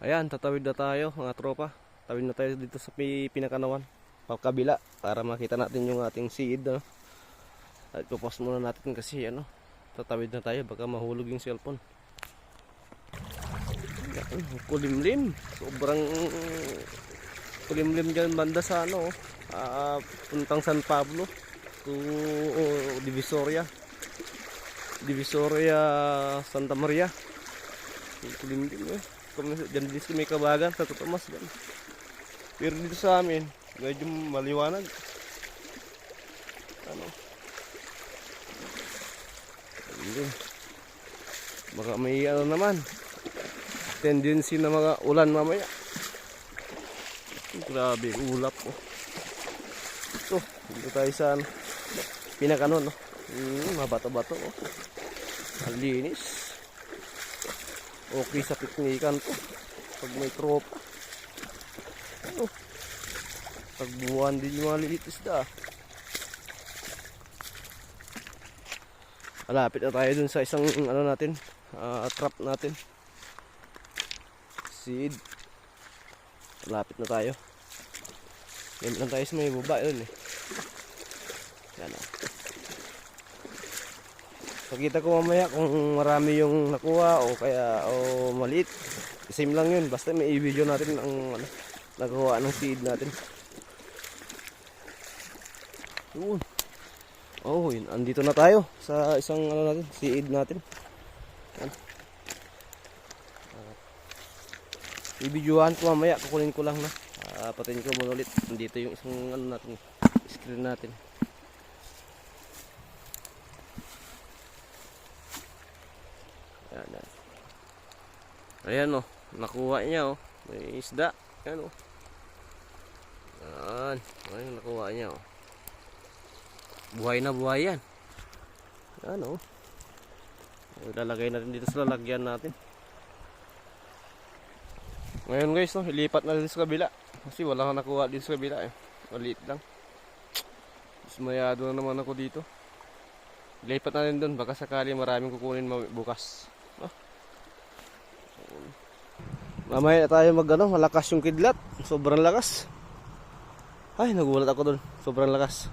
Ayan, tatawid na tayo mga tropa. Tawid na tayo dito sa pinakanawan, pagkabila, para makita natin yung ating seed, no? At ipopost muna natin kasi tatawid na tayo, baka mahulog yung cellphone. Yan, kulimlim. Sobrang kulimlim dyan banda sa puntang San Pablo to Divisoria Santa Maria. Kulimlim dyan din sa may Kabagan sa Totomas dyan. Pero dito sa amin medyo maliwanag. Baka may naman tendency na mga ulan mamaya. Grabe ulap ito. Dito tayo sa pinakanon, no? Mabato-bato, ang linis. Okay sa piknikan to pag may tropa. Pagbuhan din yung mga liit isda. Malapit na tayo dun sa isang natin, trap natin, seed. Malapit na tayo. Yan lang tayo sa may baba yun Yan Pakita ko mamaya kung marami yung nakuha o maliit. Same lang yun, basta may i-video natin ang nakuha ng seed natin. Yun. Yun, andito na tayo sa isang natin, seed natin. Yan. I-videohan ko mamaya, kukunin ko lang na. Patayin ko muna ulit. Andito yung isang natin, screen natin. Yan. Ayan nakuha niya may isda. Ayan Ayan, nakuha niya Buhay na buhay yan. Ayan ilalagay natin dito sa lalagyan natin. Ngayon guys, ilipat na dito sa kabila. Kasi wala kang nakuha dito sa kabila maliit lang. Mayado na naman ako dito. Ilipat natin doon, baka sakali maraming kukunin bukas. Mamaya tayo malakas yung kidlat. Sobrang lakas. Ay, nagulat ako doon. Sobrang lakas.